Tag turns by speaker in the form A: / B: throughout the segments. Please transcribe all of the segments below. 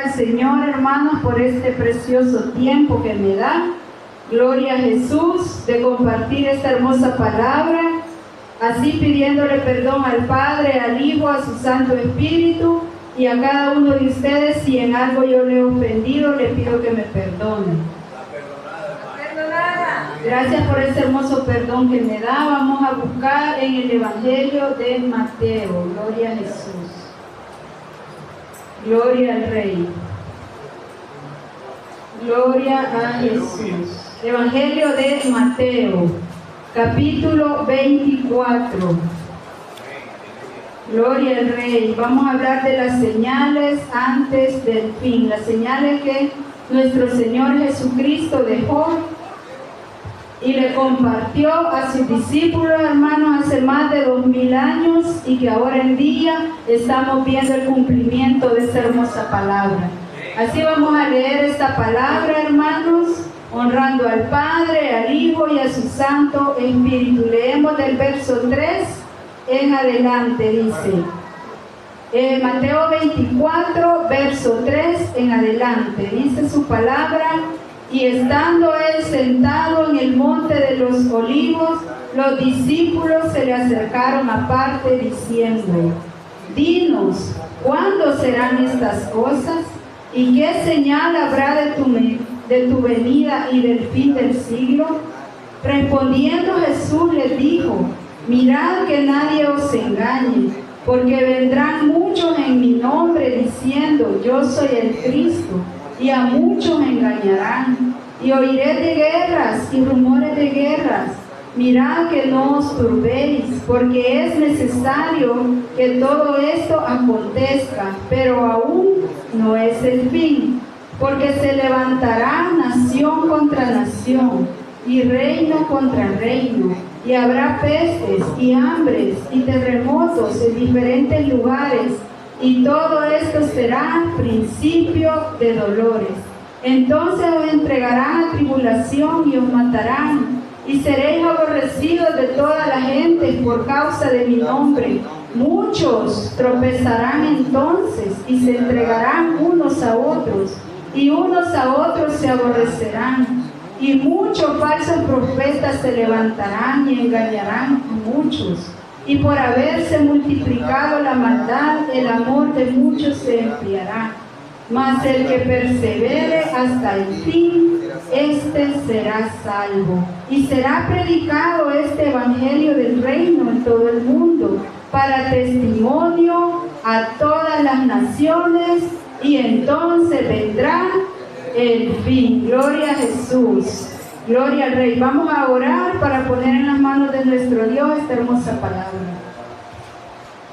A: al Señor, hermanos, por este precioso tiempo que me da. Gloria a Jesús, de compartir esta hermosa palabra, así pidiéndole perdón al Padre, al Hijo, a su Santo Espíritu, y a cada uno de ustedes, si en algo yo le he ofendido, le pido que me perdone. Gracias por ese hermoso perdón que me da. Vamos a buscar en el Evangelio de Mateo. Gloria a Jesús. Gloria al Rey. Gloria a Jesús. Evangelio de Mateo, capítulo 24. Gloria al Rey. Vamos a hablar de las señales antes del fin. Las señales que nuestro Señor Jesucristo dejó y le compartió a sus discípulos, hermanos, hace más de 2000 años, y que ahora en día estamos viendo el cumplimiento de esa hermosa palabra. Así vamos a leer esta palabra, hermanos, honrando al Padre, al Hijo y a su Santo Espíritu. Leemos del verso 3 en adelante, dice Mateo 24, verso 3 en adelante, dice su palabra: y estando él sentado en el monte de los olivos, los discípulos se le acercaron aparte diciendo: dinos, ¿cuándo serán estas cosas? ¿Y qué señal habrá de tu venida y del fin del siglo? Respondiendo Jesús les dijo: mirad que nadie os engañe, porque vendrán muchos en mi nombre diciendo: yo soy el Cristo, y a muchos engañarán. Y oiréis de guerras y rumores de guerras. Mirad que no os turbéis, porque es necesario que todo esto acontezca, pero aún no es el fin, porque se levantará nación contra nación, y reino contra reino, y habrá pestes y hambres y terremotos en diferentes lugares, y todo esto será principio de dolores. Entonces os entregarán a tribulación y os matarán, y seréis aborrecidos de toda la gente por causa de mi nombre. Muchos tropezarán entonces y se entregarán unos a otros, y unos a otros se aborrecerán. Y muchos falsos profetas se levantarán y engañarán a muchos. Y por haberse multiplicado la maldad, el amor de muchos se enfriará. Mas el que persevere hasta el fin, éste será salvo. Y será predicado este evangelio del reino en todo el mundo, para testimonio a todas las naciones, y entonces vendrá el fin. Gloria a Jesús. Gloria al Rey. Vamos a orar para poner en las manos de nuestro Dios esta hermosa palabra.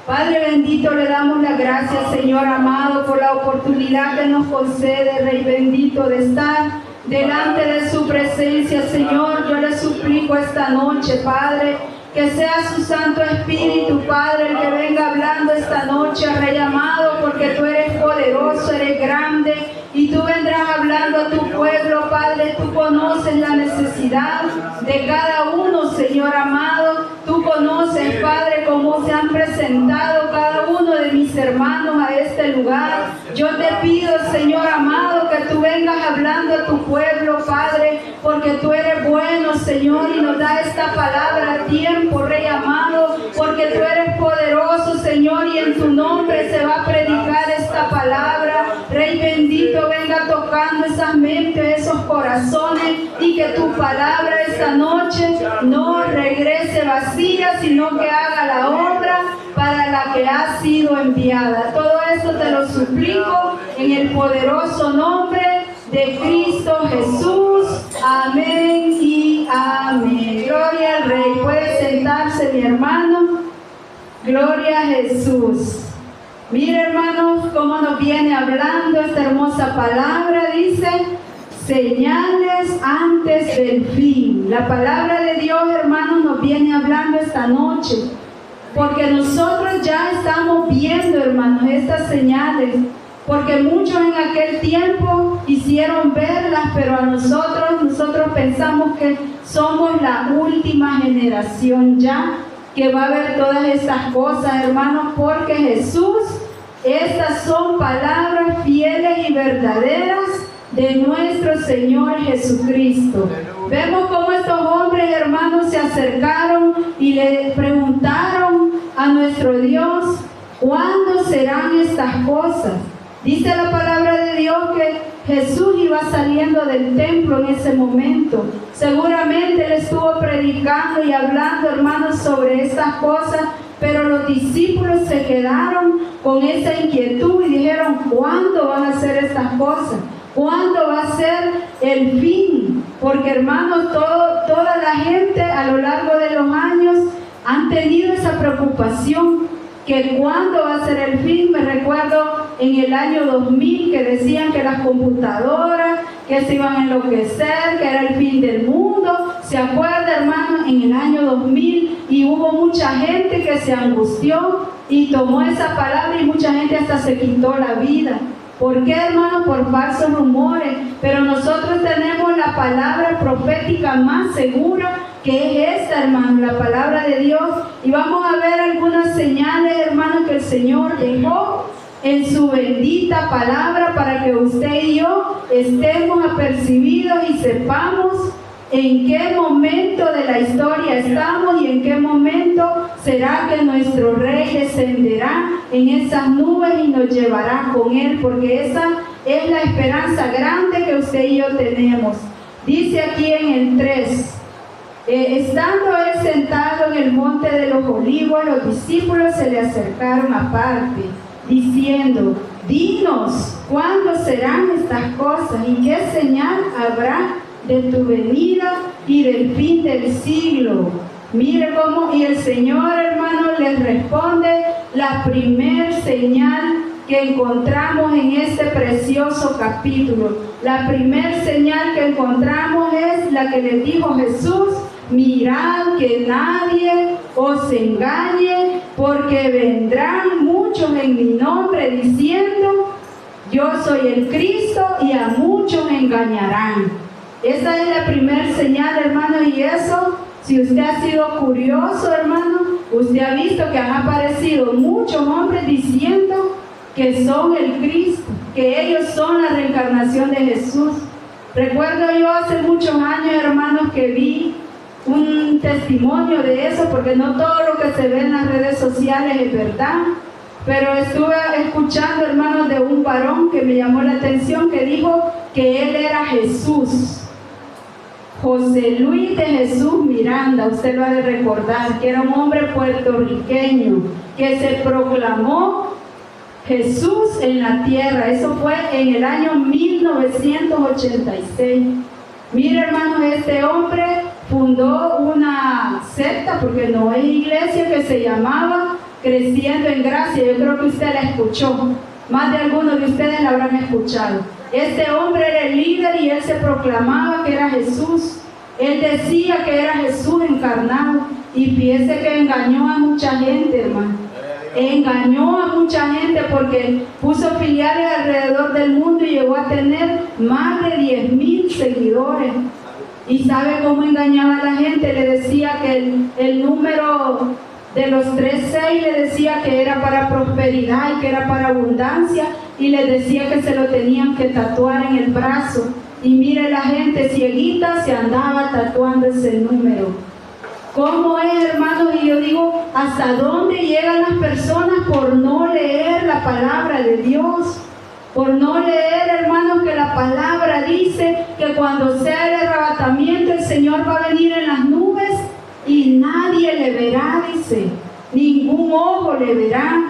A: Padre bendito, le damos las gracias, Señor amado, por la oportunidad que nos concede, Rey bendito, de estar delante de su presencia, Señor. Yo le suplico esta noche, Padre, que sea su Santo Espíritu, Padre, el que venga hablando esta noche, Rey amado, porque tú eres poderoso, eres grande, y tú vendrás hablando a tu pueblo, Padre. Tú conoces la necesidad de cada uno, Señor amado. Tú conoces, Padre, cómo se han presentado cada uno de mis hermanos a este lugar. Yo te pido, Señor amado, que tú vengas hablando a tu pueblo, Padre, porque tú eres bueno, Señor, y nos da esta palabra a tiempo, Rey amado, porque tú eres poderoso, Señor, y en tu nombre se va a predicar esta palabra. Rey bendito, venga tocando esas mentes, esos corazones, y que tu palabra esta noche no regrese vacía, sino que haga la obra para la que ha sido enviada. Todo esto te lo suplico en el poderoso nombre de Cristo Jesús. Amén y amén. Gloria al Rey. Puede sentarse, mi hermano. Gloria a Jesús. Mire, hermanos, cómo nos viene hablando esta hermosa palabra. Dice: señales antes del fin. La palabra de Dios, hermanos, nos viene hablando esta noche, porque nosotros ya estamos viendo, hermanos, estas señales, porque muchos en aquel tiempo quisieron verlas, pero a nosotros pensamos que somos la última generación ya que va a ver todas estas cosas, hermanos, porque Jesús Estas son palabras fieles y verdaderas de nuestro Señor Jesucristo. Vemos cómo estos hombres, hermanos, se acercaron y le preguntaron a nuestro Dios, ¿cuándo serán estas cosas? Dice la palabra de Dios que Jesús iba saliendo del templo en ese momento. Seguramente él estuvo predicando y hablando, hermanos, sobre estas cosas, pero los discípulos se quedaron con esa inquietud y dijeron, ¿cuándo van a ser estas cosas? ¿Cuándo va a ser el fin? Porque, hermanos, toda la gente a lo largo de los años han tenido esa preocupación, que cuándo va a ser el fin. Me recuerdo en el año 2000 que decían que las computadoras, que se iban a enloquecer, que era el fin del mundo. ¿Se acuerda, hermano? En el año 2000, y hubo mucha gente que se angustió y tomó esa palabra, y mucha gente hasta se quitó la vida. ¿Por qué, hermano? Por falsos rumores. Pero nosotros tenemos la palabra profética más segura, que es esta, hermano, la palabra de Dios. Y vamos a ver algunas señales, hermano, que el Señor dejó en su bendita palabra para que usted y yo estemos apercibidos y sepamos en qué momento de la historia estamos y en qué momento será que nuestro Rey descenderá en esas nubes y nos llevará con Él, porque esa es la esperanza grande que usted y yo tenemos. Dice aquí en el 3, estando él sentado en el monte de los olivos, los discípulos se le acercaron aparte, diciendo, dinos, ¿cuándo serán estas cosas? ¿Y qué señal habrá de tu venida y del fin del siglo? Mire cómo, y el Señor, hermano, les responde la primer señal que encontramos en este precioso capítulo. La primer señal que encontramos es la que les dijo Jesús: mirad que nadie os engañe, porque vendrán muchos en mi nombre diciendo, yo soy el Cristo, y a muchos engañarán. Esa es la primera señal, hermano, y eso, si usted ha sido curioso, hermano, usted ha visto que han aparecido muchos hombres diciendo que son el Cristo, que ellos son la reencarnación de Jesús. Recuerdo yo hace muchos años, hermanos, que vi un testimonio de eso, porque no todo lo que se ve en las redes sociales es verdad, pero estuve escuchando, hermanos, de un varón que me llamó la atención, que dijo que él era Jesús. José Luis de Jesús Miranda, usted lo ha de recordar, que era un hombre puertorriqueño que se proclamó Jesús en la tierra. Eso fue en el año 1986. Mire, hermanos, este hombre fundó una secta, porque no es iglesia, que se llamaba Creciendo en Gracia. Yo creo que usted la escuchó, más de algunos de ustedes la habrán escuchado. Este hombre era el líder y él se proclamaba que era Jesús. Él decía que era Jesús encarnado, y fíjese que engañó a mucha gente, hermano. Engañó a mucha gente porque puso filiales alrededor del mundo y llegó a tener más de 10,000 seguidores. ¿Y sabe cómo engañaba a la gente? Le decía que el número de los 36 le decía que era para prosperidad y que era para abundancia, y les decía que se lo tenían que tatuar en el brazo. Y mire, la gente cieguita se andaba tatuando ese número. ¿Cómo es, hermanos? Y yo digo, ¿hasta dónde llegan las personas por no leer la palabra de Dios? Por no leer, hermanos, que la palabra dice que cuando sea el arrebatamiento el Señor va a venir en las nubes y nadie le verá, dice, ningún ojo le verá.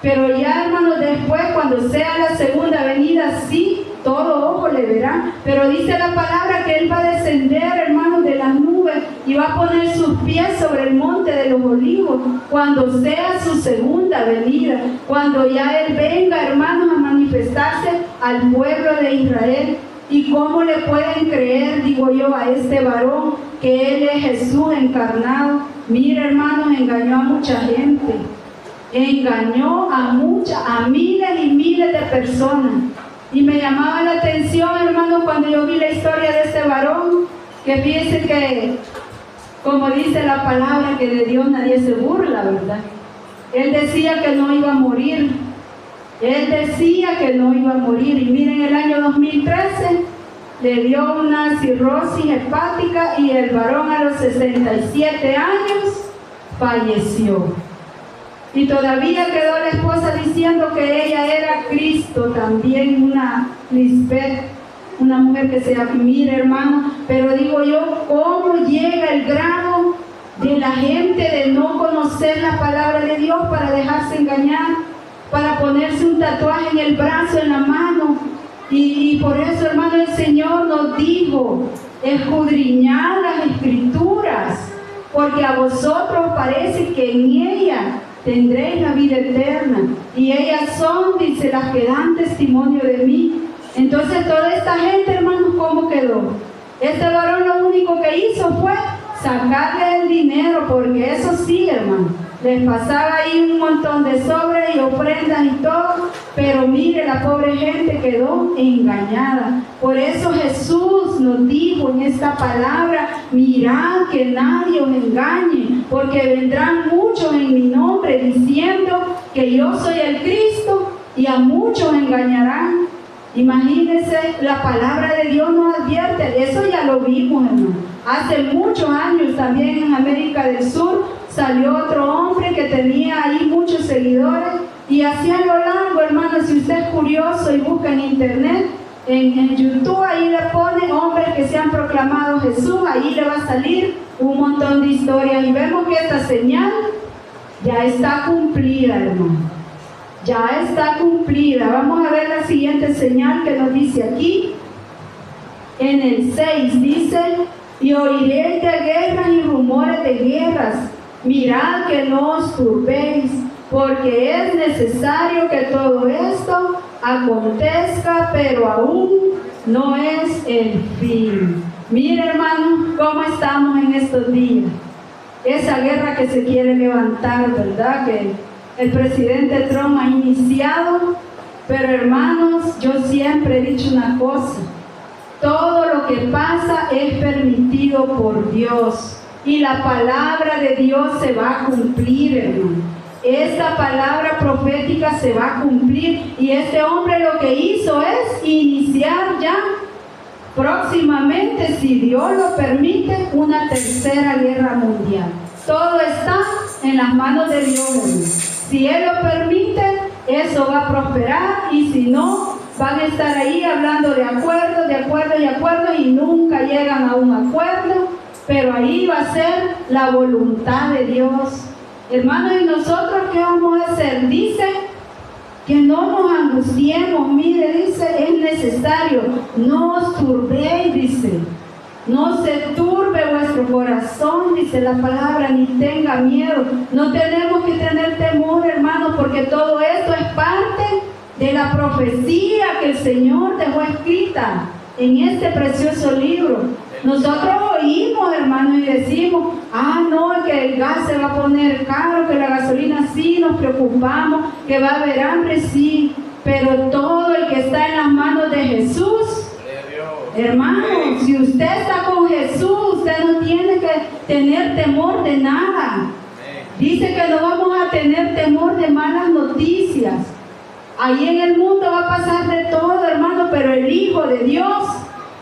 A: Pero ya, hermanos, después, cuando sea la segunda venida, sí, todo ojo le verá. Pero dice la palabra que Él va a descender, hermanos, de las nubes y va a poner sus pies sobre el monte de los olivos cuando sea su segunda venida, cuando ya Él venga, hermanos, a manifestarse al pueblo de Israel. ¿Y cómo le pueden creer, digo yo, a este varón que Él es Jesús encarnado? Mira, hermanos, engañó a mucha gente. Engañó a miles y miles de personas. Y me llamaba la atención, hermano, cuando yo vi la historia de este varón, que fíjense que, como dice la palabra, que de Dios nadie se burla, ¿verdad? Él decía que no iba a morir, Él decía que no iba a morir, y miren, el año 2013 le dio una cirrosis hepática y el varón a los 67 años falleció. Y todavía quedó la esposa diciendo que ella era Cristo, también una Lisbeth, una mujer que se admira, hermano. Pero digo yo, ¿cómo llega el grado de la gente de no conocer la palabra de Dios para dejarse engañar, para ponerse un tatuaje en el brazo, en la mano? Y por eso, hermano, el Señor nos dijo, escudriñad las Escrituras, porque a vosotros parece que en ella tendréis la vida eterna, y ellas son, dice, las que dan testimonio de mí. Entonces toda esta gente, hermanos, ¿cómo quedó? Este varón lo único que hizo fue sacarle el dinero, porque eso sí, hermano, les pasaba ahí un montón de sobres y ofrendas y todo, pero mire, la pobre gente quedó engañada. Por eso Jesús nos dijo en esta palabra, mirad que nadie os engañe, porque vendrán muchos en mi nombre diciendo que yo soy el Cristo, y a muchos engañarán. Imagínense, la palabra de Dios nos advierte, eso ya lo vimos, hermano. Hace muchos años también en América del Sur salió otro hombre que tenía ahí muchos seguidores, y hacia lo largo, hermano, si usted es curioso y busca en internet, en YouTube, ahí le pone hombres que se han proclamado Jesús, ahí le va a salir un montón de historias, y vemos que esta señal ya está cumplida, hermano. Ya está cumplida. Vamos a ver la siguiente señal que nos dice aquí. En el 6 dice, y oiréis de guerras y rumores de guerras. Mirad que no os turbéis, porque es necesario que todo esto acontezca, pero aún no es el fin. Mire, hermano, cómo estamos en estos días. Esa guerra que se quiere levantar, ¿verdad? Que el presidente Trump ha iniciado, pero hermanos, yo siempre he dicho una cosa, todo lo que pasa es permitido por Dios, y la palabra de Dios se va a cumplir, hermano. Esta palabra profética se va a cumplir, y este hombre lo que hizo es iniciar ya próximamente, si Dios lo permite, una tercera guerra mundial. Todo está en las manos de Dios, hermano. Si Él lo permite, eso va a prosperar, y si no, van a estar ahí hablando de acuerdo, y nunca llegan a un acuerdo, pero ahí va a ser la voluntad de Dios. Hermanos, ¿y nosotros qué vamos a hacer? Dice que no nos angustiemos, mire, dice, es necesario, no os turbéis, dice. No se turbe vuestro corazón, dice la palabra, ni tenga miedo. No tenemos que tener temor, hermanos, porque todo esto es parte de la profecía que el Señor dejó escrita en este precioso libro. Nosotros oímos, hermanos, y decimos, no, que el gas se va a poner caro, que la gasolina sí, nos preocupamos, que va a haber hambre, sí, pero todo el que está en las manos de Jesús, hermano, si usted está con Jesús, usted no tiene que tener temor de nada. Dice que no vamos a tener temor de malas noticias. Ahí en el mundo va a pasar de todo, hermano, pero el Hijo de Dios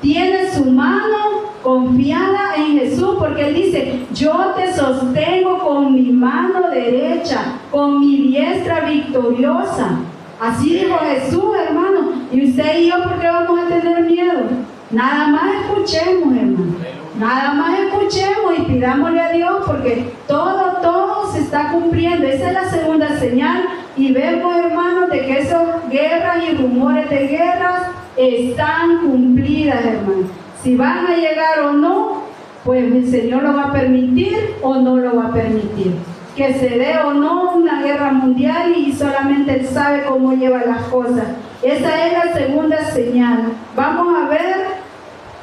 A: tiene su mano confiada en Jesús, porque Él dice, yo te sostengo con mi mano derecha, con mi diestra victoriosa. Así dijo Jesús, hermano. Y usted y yo, ¿por qué vamos a tener miedo? Nada más escuchemos, hermano. Nada más escuchemos y pidámosle a Dios, porque todo se está cumpliendo. Esa es la segunda señal. Y vemos, hermanos, de que esas guerras y rumores de guerras están cumplidas, hermanos. Si van a llegar o no, pues el Señor lo va a permitir o no lo va a permitir. Que se dé o no una guerra mundial, y solamente Él sabe cómo lleva las cosas. Esa es la segunda señal. Vamos a ver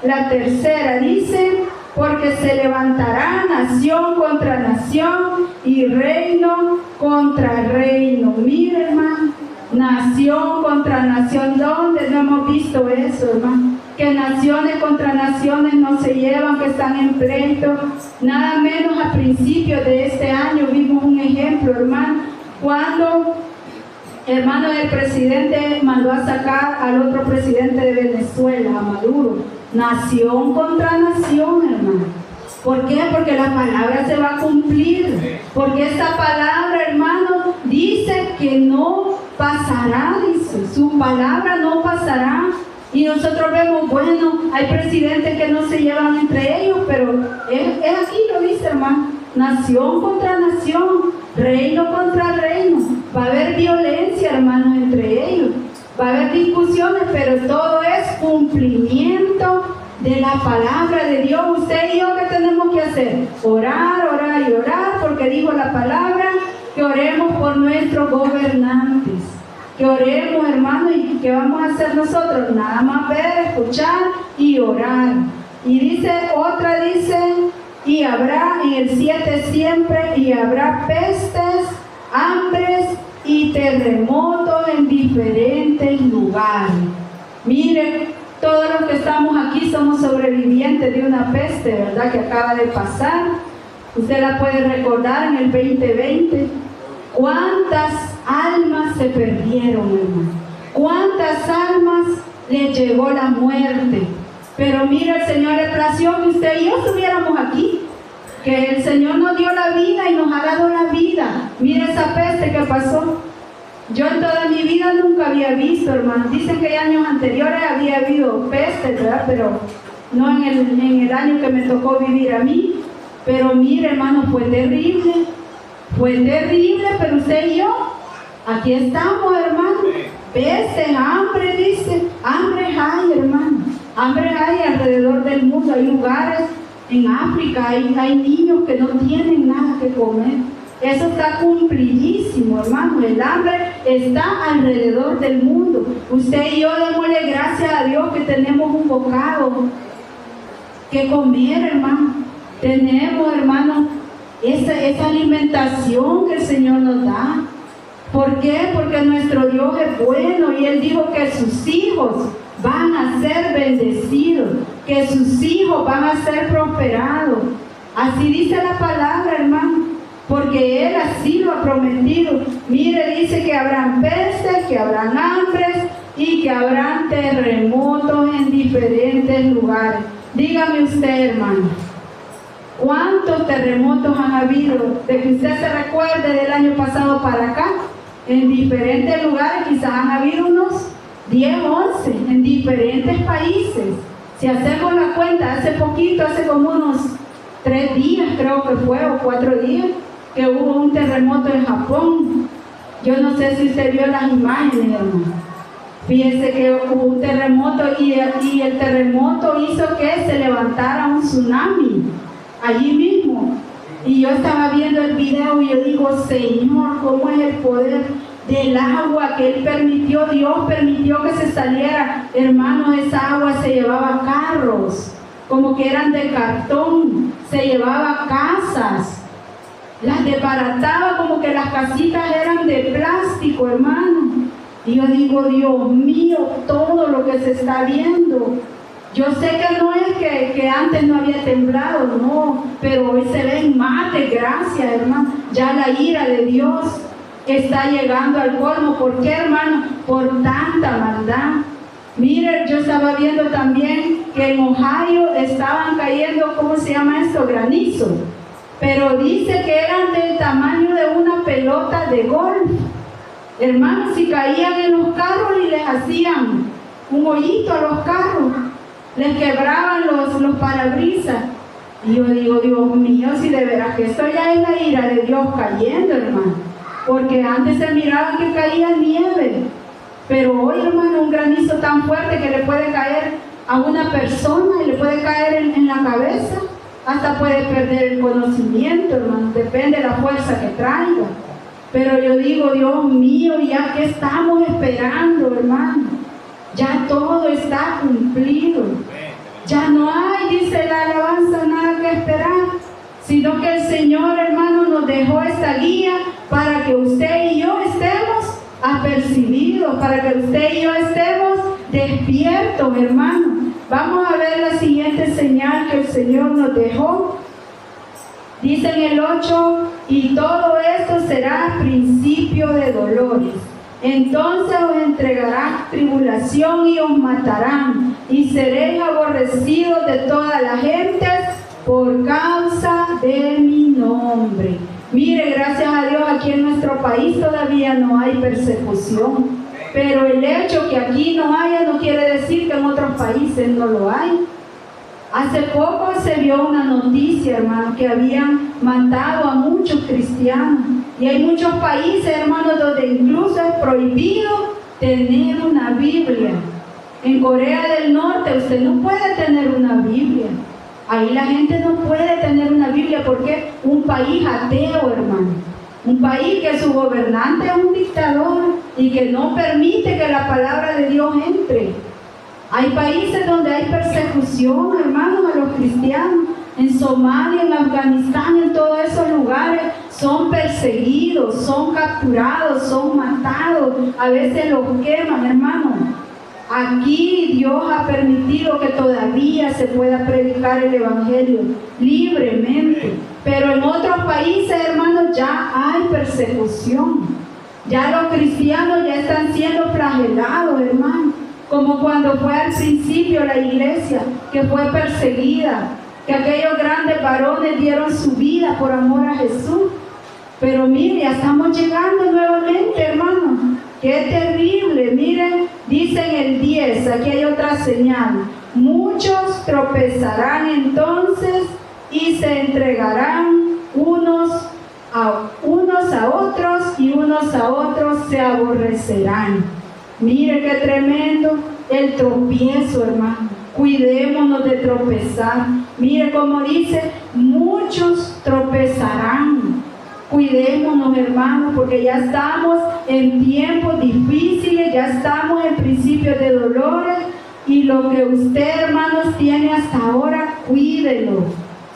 A: la tercera. Dice, porque se levantará nación contra nación y reino contra reino. Mire, hermano, nación contra nación. ¿Dónde no hemos visto eso, hermano? Que naciones contra naciones no se llevan, que están en pleito. Nada menos a principios de este año vimos un ejemplo, hermano, cuando Hermano, el presidente mandó a sacar al otro presidente de Venezuela, a Maduro. Nación contra nación, hermano. ¿Por qué? Porque la palabra se va a cumplir. Porque esta palabra, hermano, dice que no pasará, dice. Su palabra no pasará. Y nosotros vemos, bueno, hay presidentes que no se llevan entre ellos, pero es aquí lo dice, hermano. Nación contra nación, reino contra reino. Va a haber violencia, hermanos, entre ellos. Va a haber discusiones, pero todo es cumplimiento de la palabra de Dios. Usted y yo, ¿qué tenemos que hacer? Orar, orar y orar, porque dijo la palabra que oremos por nuestros gobernantes. Que oremos, hermano, y ¿qué vamos a hacer nosotros? Nada más ver, escuchar y orar. Y dice, otra dice, y habrá en el 7 siempre, y habrá pestes, hambres y terremotos en diferentes lugares. Miren, todos los que estamos aquí somos sobrevivientes de una peste, ¿verdad? Que acaba de pasar. Usted la puede recordar en el 2020. ¿Cuántas almas se perdieron, hermano? ¿Cuántas almas le llegó la muerte? Pero mira, el Señor le plació que usted y yo estuviéramos aquí. Que el Señor nos dio la vida y nos ha dado la vida. Mira esa peste que pasó. Yo en toda mi vida nunca había visto, hermano. Dicen que en años anteriores había habido peste, ¿verdad? Pero no en el año que me tocó vivir a mí. Pero mire, hermano, fue terrible. Fue terrible, pero usted y yo, aquí estamos, hermano. Peste, hambre, dice. Hambre hay, hermano. Hambre hay alrededor del mundo. Hay lugares en África, hay niños que no tienen nada que comer. Eso está cumplidísimo, hermano. El hambre está alrededor del mundo. Usted y yo démosle gracias a Dios que tenemos un bocado que comer, hermano. Tenemos, hermano, esa alimentación que el Señor nos da. ¿Por qué? Porque nuestro Dios es bueno y Él dijo que sus hijos van a ser bendecidos, que sus hijos van a ser prosperados. Así dice la palabra, hermano, porque Él así lo ha prometido. Mire, dice que habrán pestes, que habrán hambres y que habrán terremotos en diferentes lugares. Dígame usted, hermano, ¿cuántos terremotos han habido? De que usted se recuerde del año pasado para acá, en diferentes lugares, quizás han habido unos 10, 11, en diferentes países. Si hacemos la cuenta, hace poquito, hace como unos 3 días creo que fue, o 4 días, que hubo un terremoto en Japón. Yo no sé si usted vio las imágenes, hermano. Fíjese que hubo un terremoto y el terremoto hizo que se levantara un tsunami allí mismo. Y yo estaba viendo el video y yo digo, Señor, ¿cómo es el poder del agua que Él permitió? Dios permitió que se saliera. Hermanos, esa agua se llevaba carros, como que eran de cartón, se llevaba casas, las desbarataba como que las casitas eran de plástico, hermano. Y yo digo, Dios mío, todo lo que se está viendo. Yo sé que no es que antes no había temblado, no, pero hoy se ven más desgracias, hermano. Ya la ira de Dios está llegando al colmo. ¿Por qué, hermano? Por tanta maldad. Mire, yo estaba viendo también que en Ohio estaban cayendo, ¿cómo se llama esto? Granizo. Pero dice que eran del tamaño de una pelota de golf. Hermanos, si caían en los carros y les hacían un hoyito a los carros, les quebraban los parabrisas. Y yo digo, Dios mío, si de veras que esto ya es la ira de Dios cayendo, hermano. Porque antes se miraba que caía nieve, pero hoy, hermano, un granizo tan fuerte que le puede caer a una persona y le puede caer en la cabeza, hasta puede perder el conocimiento, hermano, depende de la fuerza que traiga. Pero yo digo, Dios mío, ya que estamos esperando, hermano, ya todo está cumplido. Ya no hay, dice la alabanza, nada que esperar, sino que el Señor, hermano, nos dejó esta guía para que usted y yo estemos apercibidos, para que usted y yo estemos despiertos, hermano. Vamos a ver la siguiente señal que el Señor nos dejó. Dice en el 8, y todo esto será principio de dolores. Entonces os entregarán tribulación y os matarán, y seréis aborrecidos de todas las gentes por causa de mi nombre. Mire, gracias a Dios, aquí en nuestro país todavía no hay persecución, pero el hecho que aquí no haya no quiere decir que en otros países no lo hay. Hace poco se vio una noticia, hermano, que habían matado a muchos cristianos. Y hay muchos países, hermanos, donde incluso es prohibido tener una Biblia. En Corea del Norte usted no puede tener una Biblia. Ahí la gente no puede tener una Biblia porque es un país ateo, hermano. Un país que su gobernante es un dictador y que no permite que la palabra de Dios entre. Hay países donde hay persecución, hermanos, a los cristianos. En Somalia, en Afganistán, en todos esos lugares son perseguidos, son capturados, son matados. A veces los queman, hermanos. Aquí Dios ha permitido que todavía se pueda predicar el Evangelio libremente. Pero en otros países, hermanos, ya hay persecución. Ya los cristianos ya están siendo flagelados, hermanos. Como cuando fue al principio la iglesia, que fue perseguida, que aquellos grandes varones dieron su vida por amor a Jesús. Pero mire, ya estamos llegando nuevamente, hermano. ¡Qué terrible! Miren, dice en el 10, aquí hay otra señal. Muchos tropezarán entonces y se entregarán unos a otros y unos a otros se aborrecerán. Mire qué tremendo el tropiezo, hermano. Cuidémonos de tropezar. Mire como dice, muchos tropezarán. Cuidémonos, hermanos, porque ya estamos en tiempos difíciles, ya estamos en principios de dolores, y lo que usted, hermanos, tiene hasta ahora, cuídelo.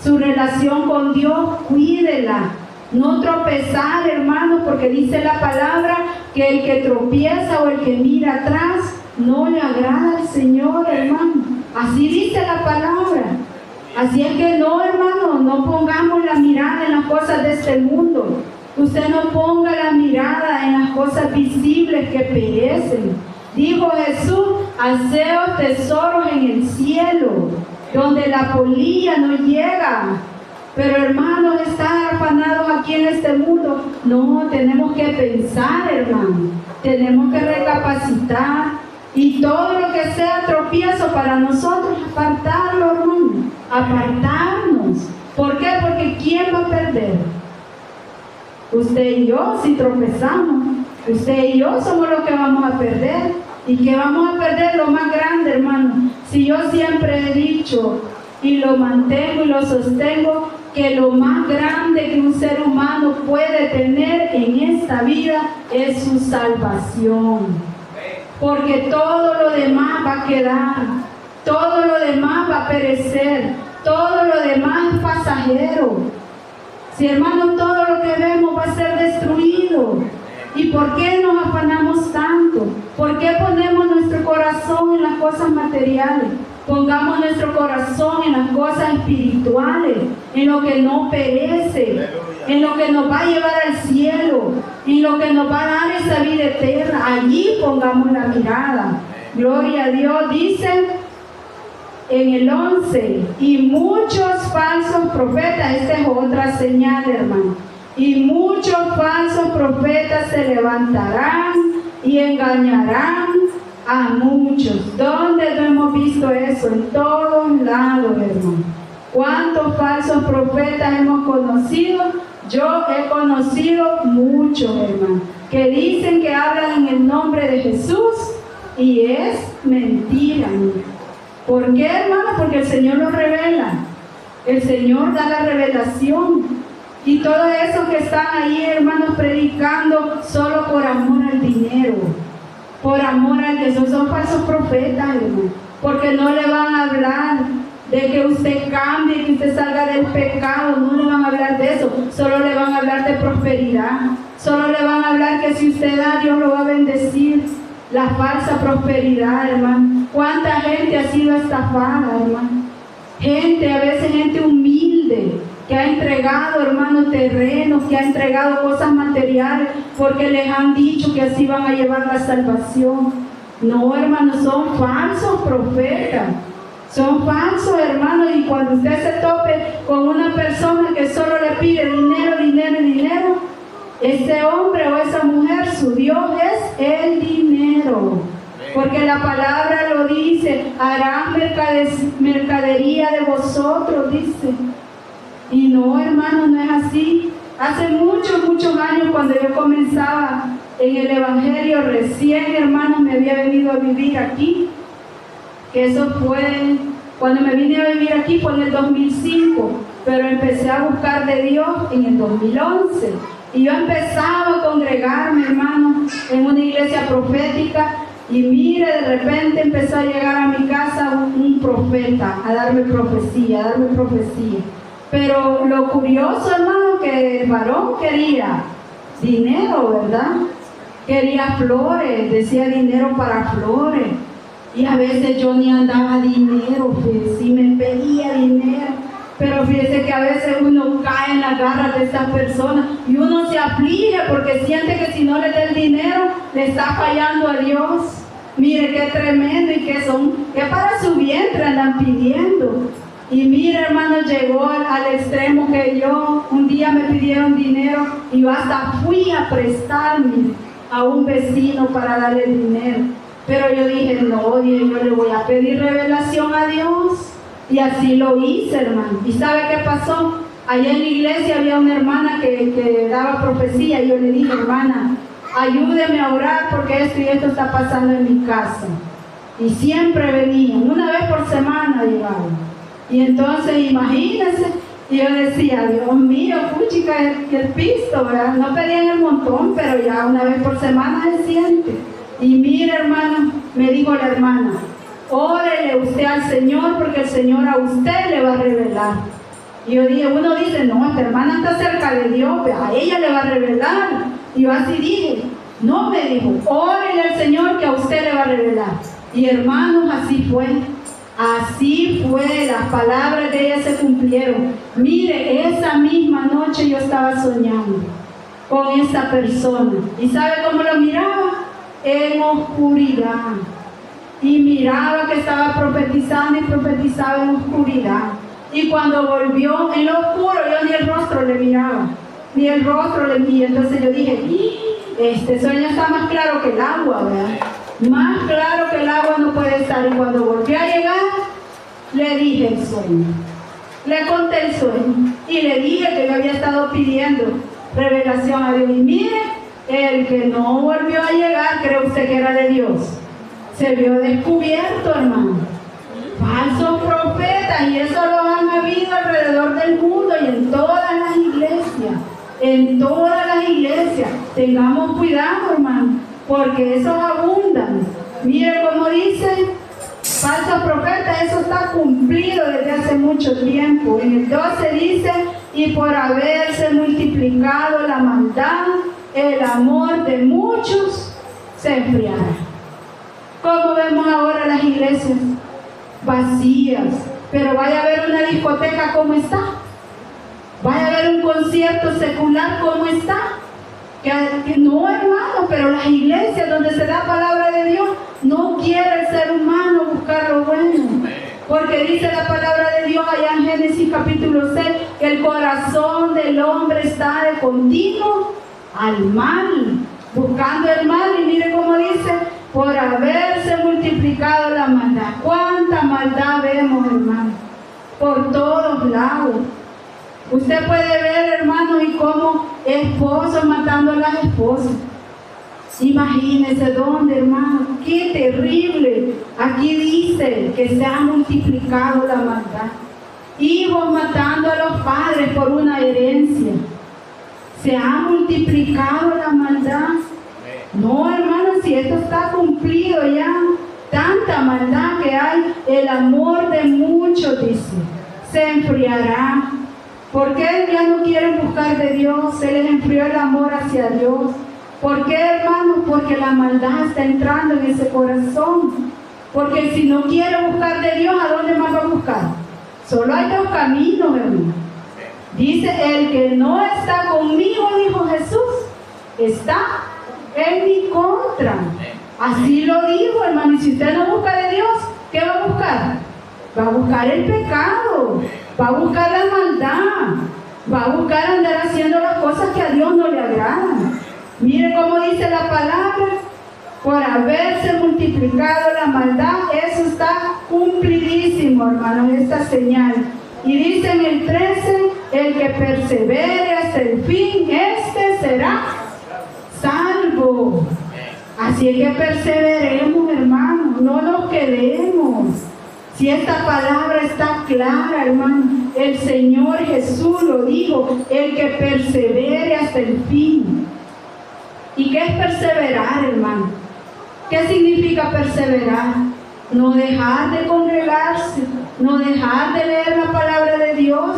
A: Su relación con Dios, cuídela. No tropezar, hermanos, porque dice la palabra que el que tropieza o el que mira atrás no le agrada al Señor, hermano. Así dice la palabra. Así es que no, hermano, no pongamos la mirada en las cosas de este mundo. Usted no ponga la mirada en las cosas visibles que perecen. Dijo Jesús, haceos tesoros en el cielo, donde la polilla no llega. Pero hermanos, estar afanados aquí en este mundo, no, tenemos que pensar, hermano, tenemos que recapacitar, y todo lo que sea tropiezo para nosotros, apartarlo, hermano, apartarnos. ¿Por qué? Porque ¿quién va a perder? Usted y yo, si tropezamos, usted y yo somos los que vamos a perder. ¿Y qué vamos a perder? Lo más grande, hermano. Si yo siempre he dicho, y lo mantengo y lo sostengo, que lo más grande que un ser humano puede tener en esta vida es su salvación. Porque todo lo demás va a quedar, todo lo demás va a perecer, todo lo demás es pasajero. Si, hermano, todo lo que vemos va a ser destruido. ¿Y por qué nos afanamos tanto? ¿Por qué ponemos nuestro corazón en las cosas materiales? Pongamos nuestro corazón en las cosas espirituales, en lo que no perece, en lo que nos va a llevar al cielo, en lo que nos va a dar esa vida eterna. Allí pongamos la mirada. Gloria a Dios. Dice en el 11, y muchos falsos profetas, esta es otra señal, hermano, y muchos falsos profetas se levantarán y engañarán a muchos. ¿Dónde no hemos visto eso? En todos lados, hermano. ¿Cuántos falsos profetas hemos conocido? Yo he conocido muchos, hermano, que dicen que hablan en el nombre de Jesús y es mentira. ¿Por qué, hermano? Porque el Señor lo revela. El Señor da la revelación. Y todos esos que están ahí, hermanos, predicando solo por amor al dinero, por amor al Jesús, son falsos profetas, hermano, porque no le van a hablar de que usted cambie, que usted salga del pecado, no le van a hablar de eso, solo le van a hablar de prosperidad, solo le van a hablar que si usted da, Dios lo va a bendecir. La falsa prosperidad, hermano. ¿Cuánta gente ha sido estafada, hermano? Gente, a veces gente humilde, que ha entregado, hermanos, terrenos, que ha entregado cosas materiales, porque les han dicho que así van a llevar la salvación. No, hermanos, son falsos profetas. Son falsos, hermanos, y cuando usted se tope con una persona que solo le pide dinero, dinero y dinero, ese hombre o esa mujer, su Dios es el dinero. Porque la palabra lo dice, harán mercadería de vosotros, dice. Y no, hermano, no es así. Hace muchos años, cuando yo comenzaba en el Evangelio, recién, hermanos, me había venido a vivir aquí. Que eso fue, cuando me vine a vivir aquí fue en el 2005, pero empecé a buscar de Dios en el 2011. Y yo empezaba a congregarme, hermano, en una iglesia profética. Y mire, de repente empezó a llegar a mi casa un profeta a darme profecía, Pero lo curioso, hermano, que el varón quería dinero, ¿verdad? Quería flores, decía dinero para flores. Y a veces yo ni andaba dinero, fíjese, sí me pedía dinero. Pero fíjese que a veces uno cae en las garras de estas personas y uno se aflige porque siente que si no le da el dinero, le está fallando a Dios. Mire qué tremendo y que para su vientre andan pidiendo. Y mire, hermano, llegó al extremo que yo, un día me pidieron dinero y yo hasta fui a prestarme a un vecino para darle dinero. Pero yo dije, no, yo le voy a pedir revelación a Dios. Y así lo hice, hermano. ¿Y sabe qué pasó? Allá en la iglesia había una hermana que daba profecía y yo le dije, hermana, ayúdeme a orar porque esto y esto está pasando en mi casa. Y siempre venían, una vez por semana llegaban. Y entonces, imagínense, y yo decía, Dios mío, puchica, el pisto, ¿verdad? No pedían el montón, pero ya una vez por semana se siente. Y mire, hermano, me dijo la hermana, órele usted al Señor porque el Señor a usted le va a revelar. Y yo dije, uno dice, no, esta hermana está cerca de Dios, pero a ella le va a revelar. Y yo así dije, no, me dijo, órele al Señor que a usted le va a revelar. Y hermanos, así fue, las palabras de ella se cumplieron. Mire, esa misma noche yo estaba soñando con esa persona. ¿Y sabe cómo lo miraba? En oscuridad. Y miraba que estaba profetizando y profetizaba en oscuridad. Y cuando volvió en lo oscuro, yo ni el rostro le miraba, ni el rostro le vi. Entonces yo dije, este sueño está más claro que el agua, ¿verdad? Más claro que el agua no puede estar. Y cuando volvió a llegar, le dije el sueño. Le conté el sueño. Y le dije que yo había estado pidiendo revelación a Dios. Y mire, el que no volvió a llegar, ¿cree usted que era de Dios? Se vio descubierto, hermano. Falsos profetas, y eso lo han habido alrededor del mundo y en todas las iglesias. En todas las iglesias. Tengamos cuidado, hermano, porque esos abundan. Mire cómo dice, falsos profetas, eso está cumplido desde hace mucho tiempo. En el 12 dice, y por haberse multiplicado la maldad, el amor de muchos se enfriará. ¿Cómo vemos ahora las iglesias? Vacías. Pero vaya a ver una discoteca, ¿cómo está? Vaya a ver un concierto secular, ¿cómo está? Que no, hermano, pero las iglesias donde se da palabra de Dios, no quiere el ser humano buscar lo bueno. Porque dice la palabra de Dios allá en Génesis capítulo 6, que el corazón del hombre está de continuo al mal, buscando el mal. Y mire cómo dice, por haberse multiplicado la maldad. ¿Cuánta maldad vemos, hermano? Por todos lados. Usted puede ver, hermano, y cómo esposos matando a las esposas. Imagínese dónde, hermano. Qué terrible. Aquí dice que se ha multiplicado la maldad. Hijos matando a los padres por una herencia. Se ha multiplicado la maldad. No, hermano, si esto está cumplido ya, tanta maldad que hay, el amor de muchos, dice, se enfriará. ¿Por qué ya no quieren buscar de Dios? Se les enfrió el amor hacia Dios. ¿Por qué, hermano? Porque la maldad está entrando en ese corazón. Porque si no quiere buscar de Dios, ¿a dónde más va a buscar? Solo hay dos caminos, hermano. Dice, el que no está conmigo, dijo Jesús, está en mi contra. Así lo dijo, hermano. Y si usted no busca de Dios, ¿qué va a buscar? Va a buscar el pecado, va a buscar la maldad, va a buscar andar haciendo las cosas que a Dios no le agradan. Mire cómo dice la palabra: por haberse multiplicado la maldad. Eso está cumplidísimo, hermano, esta señal. Y dice en el 13, el que persevere hasta el fin, este será salvo. Así es que perseveremos, hermano, no nos quedemos. Si esta palabra está clara, hermano, el Señor Jesús lo dijo, el que persevere hasta el fin. ¿Y qué es perseverar, hermano? ¿Qué significa perseverar? No dejar de congregarse, no dejar de leer la palabra de Dios.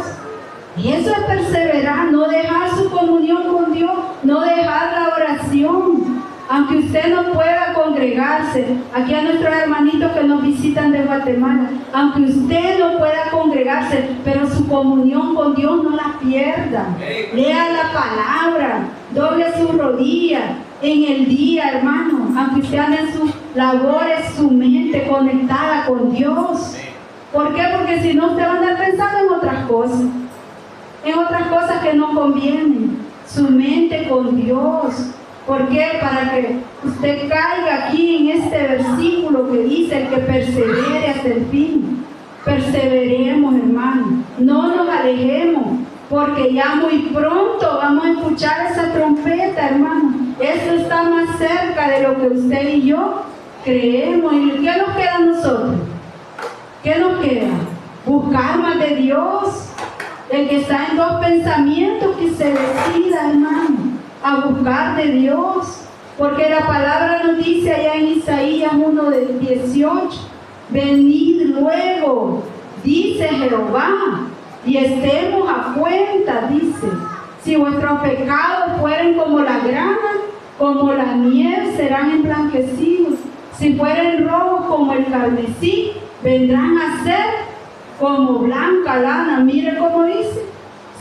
A: Y eso es perseverar, no dejar su comunión con Dios, no dejar la oración. Aunque usted no pueda congregarse, aquí a nuestros hermanitos que nos visitan de Guatemala, aunque usted no pueda congregarse, pero su comunión con Dios no la pierda. Lea la palabra, doble su rodilla en el día, hermano, aunque usted ande en sus labores, su mente conectada con Dios. ¿Por qué? Porque si no, usted va a andar pensando en otras cosas que no convienen. Su mente con Dios. ¿Por qué? Para que usted caiga aquí en este versículo que dice: el que persevere hasta el fin. Perseveremos, hermano. No nos alejemos, porque ya muy pronto vamos a escuchar esa trompeta, hermano. Eso está más cerca de lo que usted y yo creemos. ¿Y qué nos queda a nosotros? ¿Qué nos queda? Buscar más de Dios. El que está en dos pensamientos, que se decida, hermano, a buscar de Dios, porque la palabra nos dice allá en Isaías 1:18: venid luego, dice Jehová, y estemos a cuenta, dice. Si vuestros pecados fueren como la grana, como la miel serán emblanquecidos. Si fueren rojos como el carmesí, vendrán a ser como blanca lana. Mire cómo dice: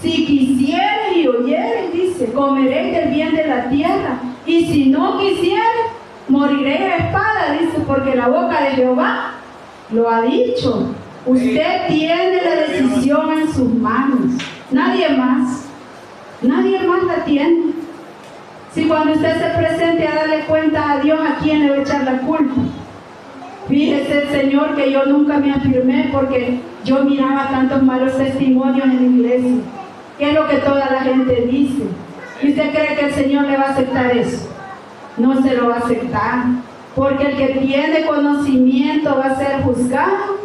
A: si quisieres y oyeres, dice, comeréis del bien de la tierra. Y si no quisieres, moriréis de espada, dice, porque la boca de Jehová lo ha dicho. Usted tiene la decisión en sus manos. Nadie más la tiene. Si cuando usted se presente a darle cuenta a Dios, ¿a quién le va a echar la culpa? Fíjese, Señor, que yo nunca me afirmé porque yo miraba tantos malos testimonios en la iglesia. ¿Qué es lo que toda la gente dice? ¿Y usted cree que el Señor le va a aceptar eso? No se lo va a aceptar, porque el que tiene conocimiento va a ser juzgado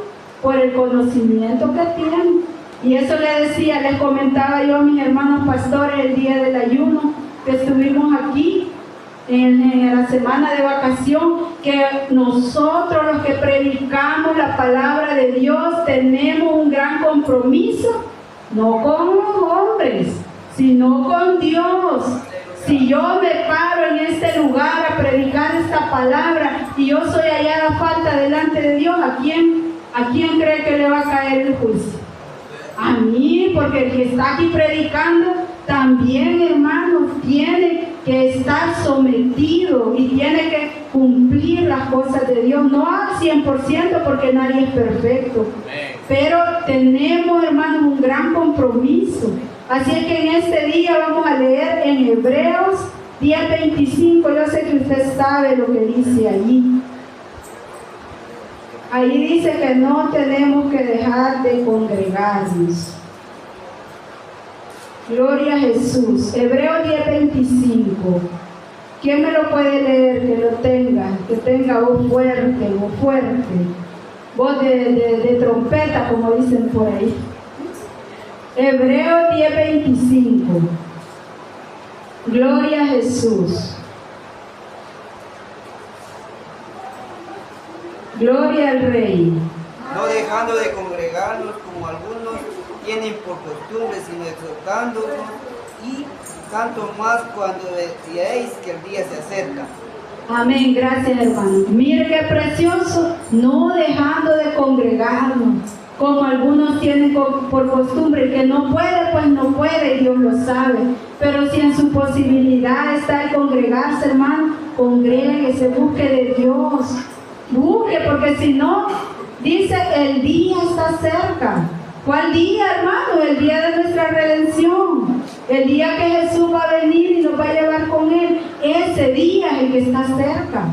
A: por el conocimiento que tiene. Y eso le decía, les comentaba yo a mis hermanos pastores el día del ayuno, que estuvimos aquí en la semana de vacación, que nosotros los que predicamos la palabra de Dios tenemos un gran compromiso, no con los hombres, sino con Dios. Si yo me paro en este lugar a predicar esta palabra y yo soy hallada falta delante de Dios, ¿a quién cree que le va a caer el juicio? A mí, porque el que está aquí predicando también, hermanos, tiene que estar sometido y tiene que cumplir las cosas de Dios, no al 100% porque nadie es perfecto, pero tenemos, hermanos, un gran compromiso. Así es que en este día vamos a leer en Hebreos 10:25. Yo sé que usted sabe lo que dice allí. Ahí dice que no tenemos que dejar de congregarnos. Gloria a Jesús. Hebreos 10:25. ¿Quién me lo puede leer? Que tenga voz fuerte, voz de trompeta, como dicen por ahí. Hebreos 10:25. Gloria a Jesús. Gloria al Rey.
B: No dejando de congregarnos como algunos tienen por costumbre, sino exhortándonos, y tanto más cuando veáis que el día se acerca.
A: Amén, gracias, hermano. Mire qué precioso, no dejando de congregarnos. como algunos tienen por costumbre. El que no puede, pues no puede, y Dios lo sabe. Pero si en su posibilidad está el congregarse, hermano, congréguese, busque de Dios. Busque, porque si no, dice, el día está cerca. ¿Cuál día, hermano? El día de nuestra redención. El día que Jesús va a venir y nos va a llevar con Él. Ese día es el que está cerca.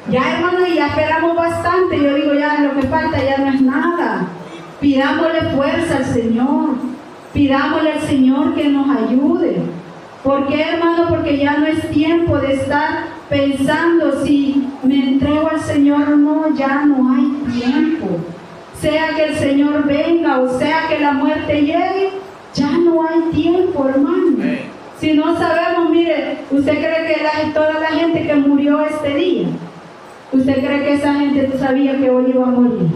A: Ya, hermano, ya esperamos bastante. Yo digo, ya lo que falta ya no es nada. Pidámosle fuerza al Señor. Pidámosle al Señor que nos ayude. ¿Por qué, hermano? Porque ya no es tiempo de estar pensando si me entrego al Señor o no. Ya no hay tiempo. Sea que el Señor venga o sea que la muerte llegue, ya no hay tiempo, hermano. Si no sabemos, mire, ¿usted cree que toda la gente que murió este día, usted cree que esa gente sabía que hoy iba a morir?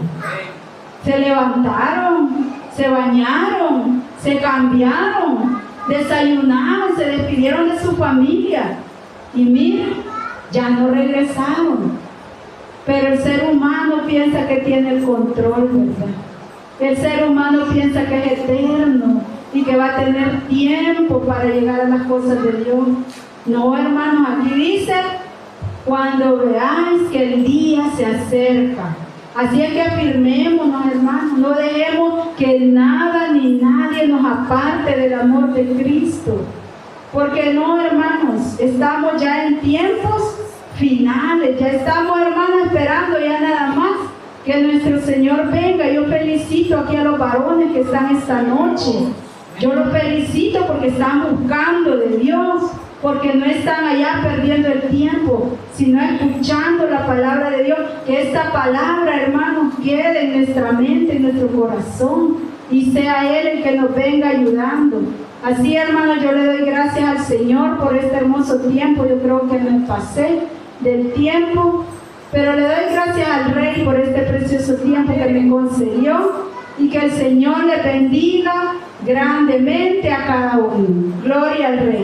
A: Se levantaron, se bañaron, se cambiaron, desayunaron, se despidieron de su familia y mire, ya no regresaron. Pero el ser humano piensa que tiene el control, ¿verdad? El ser humano piensa que es eterno y que va a tener tiempo para llegar a las cosas de Dios. No, hermanos, aquí dice, cuando veáis que el día se acerca. Así es que afirmémonos, hermanos, no dejemos que nada ni nadie nos aparte del amor de Cristo. Porque no, hermanos, estamos ya en tiempos finales, ya estamos, hermanos, esperando ya nada más que nuestro Señor venga. Yo felicito aquí a los varones que están esta noche. Yo los felicito porque están buscando de Dios, porque no están allá perdiendo el tiempo, sino escuchando la palabra de Dios. Que esta palabra, hermanos, quede en nuestra mente, en nuestro corazón, y sea Él el que nos venga ayudando. Así, hermanos, yo le doy gracias al Señor por este hermoso tiempo. Yo creo que me pasé del tiempo, pero le doy gracias al Rey por este precioso tiempo que me concedió, y que el Señor le bendiga grandemente a cada uno. Gloria al Rey.